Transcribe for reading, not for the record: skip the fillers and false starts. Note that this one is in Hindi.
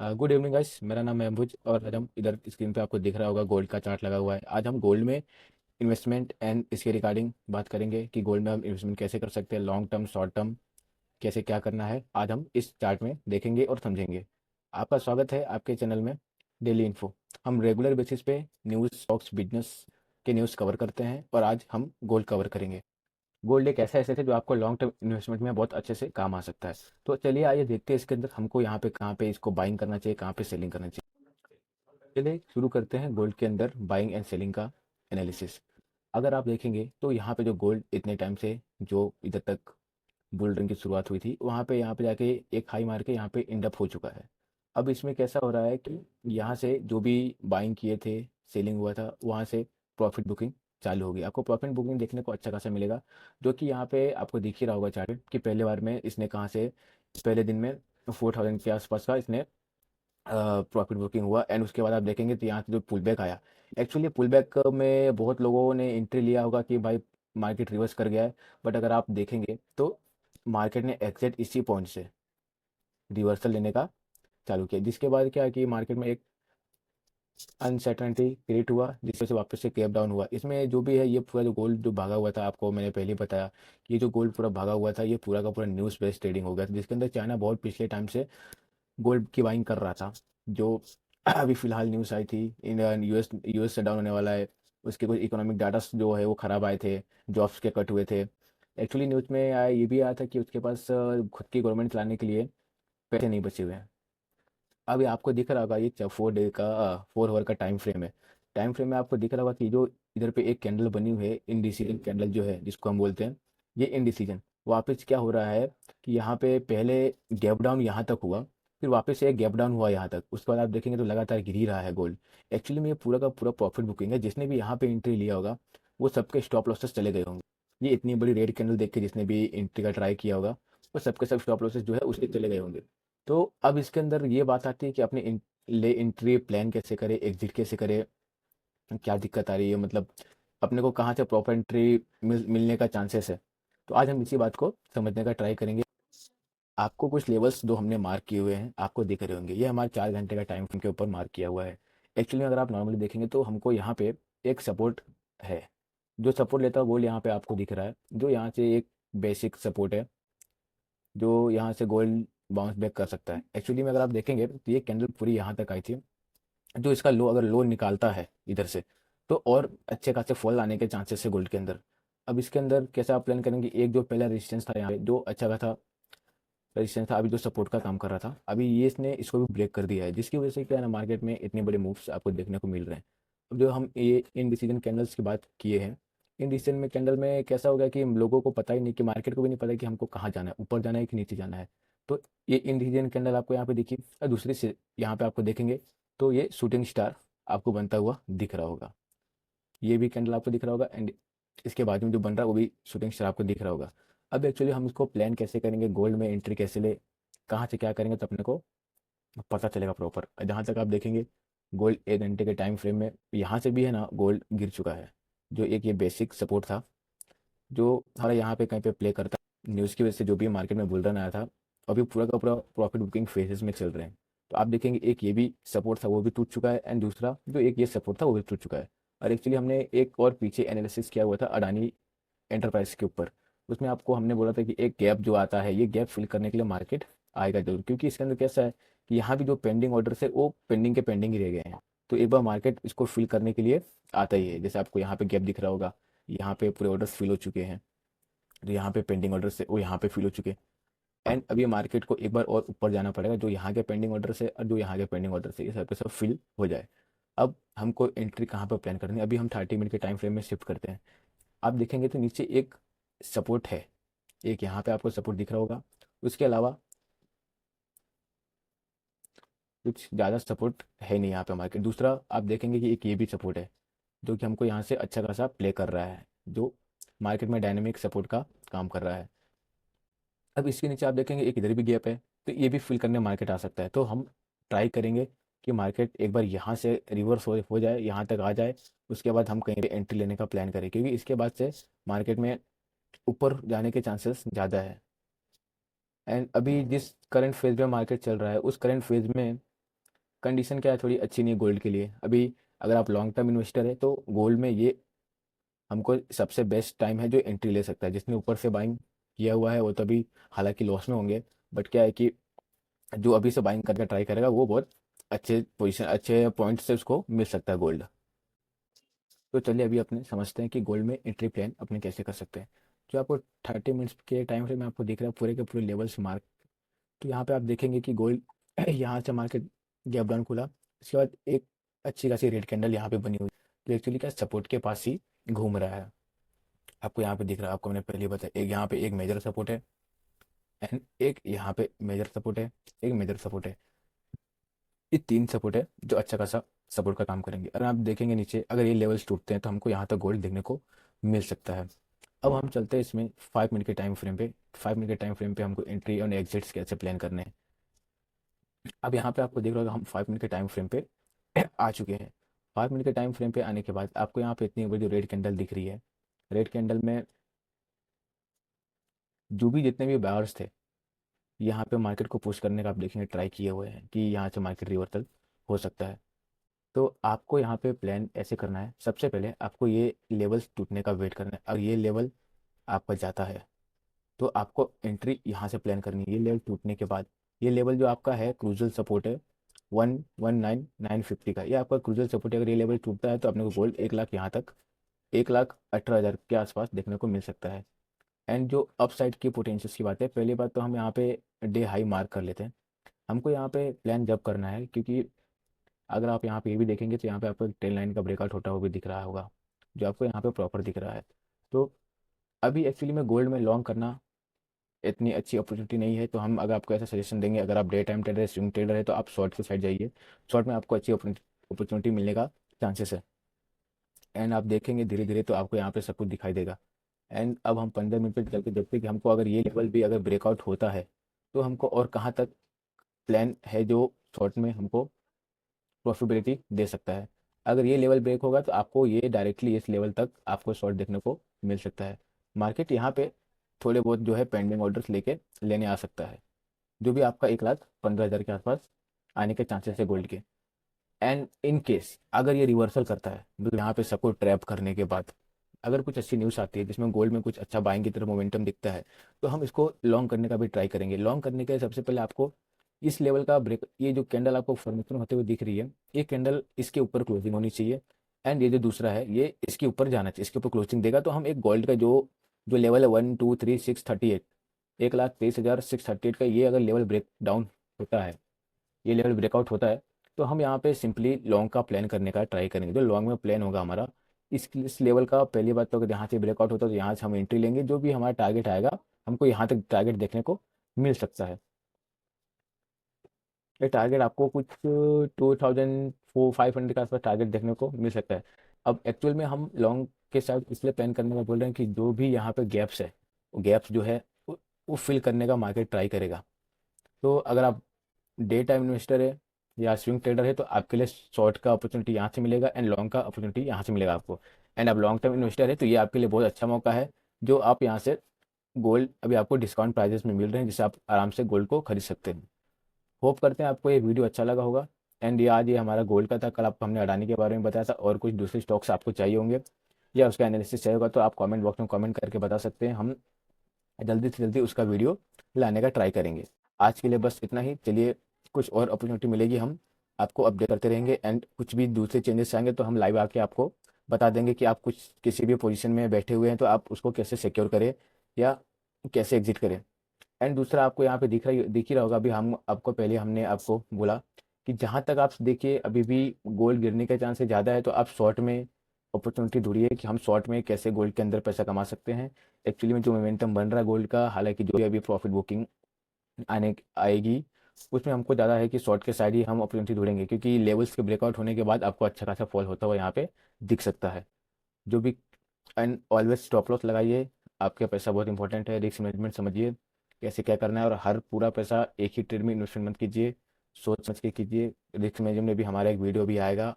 Good evening guys. मेरा नाम है अंबुज और आज हम इधर स्क्रीन पे आपको दिख रहा होगा गोल्ड का चार्ट लगा हुआ है। आज हम गोल्ड में इन्वेस्टमेंट एंड इसके रिगार्डिंग बात करेंगे कि गोल्ड में हम इन्वेस्टमेंट कैसे कर सकते हैं, लॉन्ग टर्म शॉर्ट टर्म कैसे क्या करना है, आज हम इस चार्ट में देखेंगे और समझेंगे। आपका स्वागत है आपके चैनल में डेली इन्फो। हम रेगुलर बेसिस पे न्यूज़, स्टॉक्स, बिजनेस के न्यूज़ कवर करते हैं और आज हम गोल्ड कवर करेंगे। गोल्ड एक ऐसा एसेट है जो आपको लॉन्ग टर्म इन्वेस्टमेंट में बहुत अच्छे से काम आ सकता है। तो चलिए आइए देखते हैं इसके अंदर हमको यहाँ पे कहाँ पे इसको बाइंग करना चाहिए, कहाँ पे सेलिंग करना चाहिए। चलिए शुरू करते हैं गोल्ड के अंदर बाइंग एंड सेलिंग का एनालिसिस। अगर आप देखेंगे तो यहाँ पे जो गोल्ड इतने टाइम से जो इधर तक बुल रन की शुरुआत हुई थी, वहाँ पे जाके एक हाई मार के यहाँ पे एंड अप हो चुका है। अब इसमें कैसा हो रहा है कि यहाँ से जो भी बाइंग किए थे, सेलिंग हुआ था, वहाँ से प्रॉफिट बुकिंग चालू होगी। आपको प्रॉफिट बुकिंग देखने को अच्छा खासा मिलेगा, जो कि यहाँ पे आपको दिख ही रहा होगा चार्ट कि पहले बार में इसने कहाँ से पहले दिन में 4000 के आसपास का इसने प्रॉफिट बुकिंग हुआ। एंड उसके बाद आप देखेंगे तो यहाँ से जो पुल बैक आया, एक्चुअली पुल बैक में बहुत लोगों ने एंट्री लिया होगा कि भाई मार्केट रिवर्स कर गया है। बट अगर आप देखेंगे तो मार्केट ने एग्जैक्ट इसी पॉइंट से रिवर्सल लेने का चालू किया, जिसके बाद क्या है कि मार्केट में एक अनसर्टनिटी क्रिएट हुआ, जिस वजह से वापस से कैप डाउन हुआ। इसमें जो भी है ये पूरा जो गोल्ड जो भागा हुआ था, आपको मैंने पहले ही बताया कि ये जो गोल्ड पूरा भागा हुआ था ये पूरा का पूरा न्यूज़ बेस्ड ट्रेडिंग हो गया था, जिसके अंदर चाइना बहुत पिछले टाइम से गोल्ड की बाइंग कर रहा था। जो अभी फिलहाल न्यूज़ आई थी, इन यूएस से डाउन होने वाला है, उसके कुछ इकोनॉमिक डाटा जो है वो खराब आए थे, जॉब्स के कट हुए थे। एक्चुअली न्यूज़ में आया ये भी आया था कि उसके पास खुद की गवर्नमेंट चलाने के लिए पैसे नहीं बचे हुए हैं। अभी आपको दिख रहा होगा ये 4 डे का 4 आवर का टाइम फ्रेम है। टाइम फ्रेम में आपको दिख रहा होगा कि जो इधर पे एक कैंडल बनी हुई है, इनडिसीजन कैंडल जो है जिसको हम बोलते हैं, ये इनडिसीजन वापस क्या हो रहा है कि यहाँ पे पहले गैप डाउन यहाँ तक हुआ, फिर वापस से एक गैप डाउन हुआ यहाँ तक, उसके बाद आप देखेंगे तो लगातार गिर ही रहा है गोल्ड। एक्चुअली में ये पूरा का पूरा प्रॉफिट बुकिंग है। जिसने भी यहाँ पे एंट्री लिया होगा वो सबके स्टॉप लॉसेस चले गए होंगे। ये इतनी बड़ी रेड कैंडल देख के जिसने भी एंट्री का ट्राई किया होगा वो सबके सब स्टॉप लॉसेस जो है उसके चले गए होंगे। तो अब इसके अंदर ये बात आती है कि अपने ले एंट्री प्लान कैसे करें, एग्जिट कैसे करें, क्या दिक्कत आ रही है, मतलब अपने को कहाँ से प्रॉपर एंट्री मिलने का चांसेस है। तो आज हम इसी बात को समझने का ट्राई करेंगे। आपको कुछ लेवल्स जो हमने मार्क किए हुए हैं आपको दिख रहे होंगे, ये हमारे 4 घंटे का टाइम फ्रेम के ऊपर मार्क किया हुआ है। एक्चुअली अगर आप नॉर्मली देखेंगे तो हमको यहाँ पे एक सपोर्ट है, जो सपोर्ट लेता है वो यहाँ पे आपको दिख रहा है, जो यहाँ से एक बेसिक सपोर्ट है, जो यहाँ से गोल्ड बाउंस बैक कर सकता है। एक्चुअली में अगर आप देखेंगे तो ये कैंडल पूरी यहाँ तक आई थी, जो इसका लो अगर लो निकालता है इधर से तो और अच्छे खासे फॉल आने के चांसेस है गोल्ड के अंदर। अब इसके अंदर कैसे आप प्लान करेंगे, एक जो पहला रेजिस्टेंस था यहाँ पे जो अच्छा खासा रेजिस्टेंस था, अभी जो सपोर्ट का काम कर रहा था, अभी ये इसने इसको भी ब्रेक कर दिया है, जिसकी वजह से क्या है ना मार्केट में इतने बड़े मूव्स आपको देखने को मिल रहे हैं। अब जो हम ये इन डिसीजन कैंडल्स की बात किए हैं, इन डिसीजन में कैंडल में कैसा हो गया कि हम लोगों को पता ही नहीं, कि मार्केट को भी नहीं पता कि हमको कहाँ जाना है, ऊपर जाना है कि नीचे जाना है। तो ये इन डिसीजन कैंडल आपको यहाँ पे देखिए, और दूसरी से यहाँ पे आपको देखेंगे तो ये शूटिंग स्टार आपको बनता हुआ दिख रहा होगा, ये भी कैंडल आपको दिख रहा होगा। एंड इसके बाद में जो बन रहा है वो भी शूटिंग स्टार आपको दिख रहा होगा। अब एक्चुअली हम इसको प्लान कैसे करेंगे, गोल्ड में एंट्री कैसे ले, कहाँ से क्या करेंगे, तो अपने को पता चलेगा प्रॉपर। जहाँ तक आप देखेंगे गोल्ड 1 घंटे के टाइम फ्रेम में यहाँ से भी है ना गोल्ड गिर चुका है, जो एक ये बेसिक सपोर्ट था जो हमारा यहाँ पे कहीं पे प्ले करता न्यूज़ की वजह से जो भी मार्केट में बुल रन आया था, अभी पूरा का पूरा प्रॉफिट बुकिंग फेजेस में चल रहे हैं। तो आप देखेंगे एक ये भी सपोर्ट था वो भी टूट चुका है, एंड दूसरा जो एक ये सपोर्ट था वो भी टूट चुका है। और एक्चुअली हमने एक और पीछे एनालिसिस किया हुआ था अडानी एंटरप्राइज के ऊपर, उसमें आपको हमने बोला था कि एक गैप जो आता है ये गैप फिल करने के लिए मार्केट आएगा जरूर, क्योंकि इसके अंदर कैसा है कि यहाँ भी जो पेंडिंग ऑर्डर है वो पेंडिंग के पेंडिंग ही रह गए हैं। तो एक बार मार्केट इसको फिल करने के लिए आता ही है, जैसे आपको यहाँ पे गैप दिख रहा होगा, यहाँ पे पूरे ऑर्डर्स फिल हो चुके हैं, तो यहाँ पे पेंडिंग ऑर्डर से वो यहाँ पे फिल हो चुके हैं। एंड अभी मार्केट को एक बार और ऊपर जाना पड़ेगा, जो यहाँ के पेंडिंग ऑर्डर से और जो यहाँ के पेंडिंग ऑर्डर से ये सब के सब फिल हो जाए। अब हमको एंट्री कहाँ पर प्लान करनी है, अभी हम 30 मिनट के टाइम फ्रेम में शिफ्ट करते हैं। आप देखेंगे तो नीचे एक सपोर्ट है, एक यहाँ पे आपको सपोर्ट दिख रहा होगा, उसके अलावा कुछ ज़्यादा सपोर्ट है नहीं यहाँ पे मार्केट। दूसरा आप देखेंगे कि एक ये भी सपोर्ट है, जो कि हमको यहाँ से अच्छा खासा प्ले कर रहा है, जो मार्केट में डायनेमिक सपोर्ट का काम कर रहा है। अब इसके नीचे आप देखेंगे एक इधर भी गैप है, तो ये भी फिल करने मार्केट आ सकता है। तो हम ट्राई करेंगे कि मार्केट एक बार यहाँ से रिवर्स हो जाए, यहाँ तक आ जाए, उसके बाद हम कहीं पे एंट्री लेने का प्लान करें, क्योंकि इसके बाद से मार्केट में ऊपर जाने के चांसेस ज़्यादा है। एंड अभी जिस करंट फेज में मार्केट चल रहा है उस करंट फेज में कंडीशन क्या है, थोड़ी अच्छी नहीं है गोल्ड के लिए अभी। अगर आप लॉन्ग टर्म इन्वेस्टर है तो गोल्ड में ये हमको सबसे बेस्ट टाइम है जो एंट्री ले सकता है। जिसने ऊपर से बाइंग किया हुआ है वो तो अभी हालांकि लॉस में होंगे, बट क्या है कि जो अभी से बाइंग करके ट्राई करेगा वो बहुत अच्छे पोजीशन अच्छे पॉइंट से उसको मिल सकता है गोल्ड। तो चलिए अभी अपने समझते हैं कि गोल्ड में एंट्री प्लान अपने कैसे कर सकते हैं। जो आपको 30 मिनट्स के टाइम फ्रेम में आपको दिख रहा है पूरे के पूरे लेवल्स मार्क। तो यहाँ पे आप देखेंगे कि गोल्ड यहाँ से मार्केट गैप डाउन खुला, इसके बाद एक अच्छी खासी रेड कैंडल यहाँ पे बनी हुई, तो एक्चुअली क्या सपोर्ट के पास ही घूम रहा है। आपको यहाँ पे दिख रहा है, आपको मैंने पहले ही बताया, एक यहाँ पे एक मेजर सपोर्ट है एंड एक यहाँ पे मेजर सपोर्ट है, एक मेजर सपोर्ट है। ये 3 सपोर्ट है जो अच्छा खासा सपोर्ट का काम करेंगे। अगर आप देखेंगे नीचे अगर ये लेवल्स टूटते हैं तो हमको यहाँ तक गोल्ड देखने को मिल सकता है। अब हम चलते हैं इसमें 5 मिनट के टाइम फ्रेम पे। 5 मिनट के टाइम फ्रेम पे हमको एंट्री और एग्जिट्स कैसे प्लान करने हैं। अब यहाँ पे आपको दिख रहा होगा हम 5 मिनट के टाइम फ्रेम पे आ चुके हैं। 5 मिनट के टाइम फ्रेम पे आने के बाद आपको यहाँ पे इतनी बड़ी रेड कैंडल दिख रही है। रेड कैंडल में जो भी जितने भी बायर्स थे यहाँ पे मार्केट को पुश करने का आप देखेंगे ट्राई किए हुए हैं कि यहाँ से मार्केट रिवर्सल हो सकता है। तो आपको यहाँ पे प्लान ऐसे करना है, सबसे पहले आपको ये लेवल्स टूटने का वेट करना है। अगर ये लेवल आपका जाता है तो आपको एंट्री यहाँ से प्लान करनी है। ये लेवल टूटने के बाद ये लेवल जो आपका है क्रूजल सपोर्ट है 119,950 का, ये आपका क्रूजल सपोर्ट है। अगर ये लेवल टूटता है तो अपने को गोल्ड 1 लाख यहाँ तक 1,18,000 के आसपास देखने को मिल सकता है। एंड जो अपसाइड की पोटेंशियल्स की बात है, पहली बात तो हम यहाँ पे डे हाई मार्क कर लेते हैं। हमको यहाँ पे प्लान जब करना है, क्योंकि अगर आप यहाँ पे ये भी देखेंगे तो यहाँ पे आपको एक टेन लाइन का ब्रेकआउट होता हुआ भी दिख रहा होगा जो आपको यहाँ पे प्रॉपर दिख रहा है। तो अभी एक्चुअली में गोल्ड में लॉन्ग करना इतनी अच्छी अपॉर्चुनिटी नहीं है, तो हम अगर आपको ऐसा सजेशन देंगे, अगर आप डे टाइम ट्रेडर है स्विंग ट्रेडर है तो आप शॉर्ट की साइड जाइए। शॉर्ट में आपको अच्छी अपॉर्चुनिटी मिलने का चांसेस है। एंड आप देखेंगे धीरे धीरे तो आपको यहाँ पे सब कुछ दिखाई देगा। एंड अब हम 15 मिनट पे चल के देखते हैं कि हमको अगर ये लेवल भी अगर ब्रेकआउट होता है तो हमको और कहाँ तक प्लान है जो शॉर्ट में हमको प्रॉफिटेबिलिटी दे सकता है। अगर ये लेवल ब्रेक होगा तो आपको ये डायरेक्टली इस लेवल तक आपको शॉर्ट देखने को मिल सकता है। मार्केट यहाँ पे थोड़े बहुत जो है पेंडिंग ऑर्डर्स लेके लेने आ सकता है, जो भी आपका 1,15,000 के आसपास आने के चांसेस है गोल्ड के। एंड इन केस अगर ये रिवर्सल करता है मतलब यहाँ पे सबको ट्रैप करने के बाद अगर कुछ अच्छी न्यूज़ आती है जिसमें गोल्ड में कुछ अच्छा बाइंग की तरफ मोमेंटम दिखता है तो हम इसको लॉन्ग करने का भी ट्राई करेंगे। लॉन्ग करने के लिए सबसे पहले आपको इस लेवल का ब्रेक, ये जो कैंडल आपको फॉर्मेशन होते हुए दिख रही है ये कैंडल इसके ऊपर क्लोजिंग होनी चाहिए। एंड ये जो दूसरा है ये इसके ऊपर जाना चाहिए, इसके ऊपर क्लोजिंग देगा तो हम एक गोल्ड का जो जो लेवल है 123,638 1,23,638 का, ये अगर लेवल ब्रेक डाउन होता है, ये लेवल ब्रेकआउट होता है तो हम यहाँ पे सिंपली लॉन्ग का प्लान करने का ट्राई करेंगे। जो लॉन्ग में प्लान होगा हमारा इस लेवल का, पहली बात तो अगर यहाँ से ब्रेकआउट होता है तो यहाँ से हम एंट्री लेंगे। जो भी हमारा टारगेट आएगा हमको यहाँ तक टारगेट देखने को मिल सकता है। ये टारगेट आपको कुछ 2,500 के आसपास टारगेट देखने को मिल सकता है। अब एक्चुअल में हम लॉन्ग के साथ इसलिए प्लान करने का बोल रहे हैं कि जो भी यहाँ पे गैप्स है वो गैप्स जो है वो फिल करने का मार्केट ट्राई करेगा। तो अगर आप डे टाइम इन्वेस्टर है या स्विंग ट्रेडर है तो आपके लिए शॉर्ट का अपॉर्चुनिटी यहाँ से मिलेगा एंड लॉन्ग का अपॉर्चुनिटी यहाँ से मिलेगा आपको। एंड आप लॉन्ग टर्म इन्वेस्टर है तो ये आपके लिए बहुत अच्छा मौका है जो आप यहाँ से गोल्ड अभी आपको डिस्काउंट प्राइजेस में मिल रहे हैं जिससे आप आराम से गोल्ड को खरीद सकते हैं। होप करते हैं आपको ये वीडियो अच्छा लगा होगा। एंड ये आज ये हमारा गोल्ड का था, कल आपको हमने अडानी के बारे में बताया था और कुछ दूसरे स्टॉक्स आपको चाहिए होंगे या उसका एनालिसिस चाहिए होगा तो आप कमेंट बॉक्स में कमेंट करके बता सकते हैं। हम जल्दी से जल्दी उसका वीडियो लाने का ट्राई करेंगे। आज के लिए बस इतना ही। चलिए कुछ और अपॉर्चुनिटी मिलेगी हम आपको अपडेट करते रहेंगे एंड कुछ भी दूसरे चेंजेस आएंगे तो हम लाइव आके आपको बता देंगे कि आप कुछ किसी भी पोजीशन में बैठे हुए हैं तो आप उसको कैसे सिक्योर करें या कैसे एग्जिट करें। एंड दूसरा आपको यहाँ पे दिख ही रहा होगा, अभी हम आपको पहले हमने आपको बोला कि जहाँ तक आप देखिए अभी भी गोल्ड गिरने के चांसेस ज़्यादा है तो आप शॉर्ट में अपॉर्चुनिटी ढूंढिए कि हम शॉर्ट में कैसे गोल्ड के अंदर पैसा कमा सकते हैं। एक्चुअली में जो मोमेंटम बन रहा है गोल्ड का, हालांकि जो भी अभी प्रॉफिट बुकिंग आने आएगी उसमें हमको ज़्यादा है कि शॉर्ट के साइड ही हम अपॉर्चुनिटी ढूंढेंगे क्योंकि लेवल्स के ब्रेकआउट होने के बाद आपको अच्छा खासा फॉल होता हुआ यहाँ पे दिख सकता है जो भी। एंड ऑलवेज स्टॉप लॉस लगाइए, आपका पैसा बहुत इंपॉर्टेंट है। रिस्क मैनेजमेंट समझिए कैसे क्या करना है और हर पूरा पैसा एक ही ट्रेड में इन्वेस्टमेंट मत कीजिए, सोच समझ के कीजिए। रिस्क मैनेजमेंट में भी हमारा एक वीडियो भी आएगा,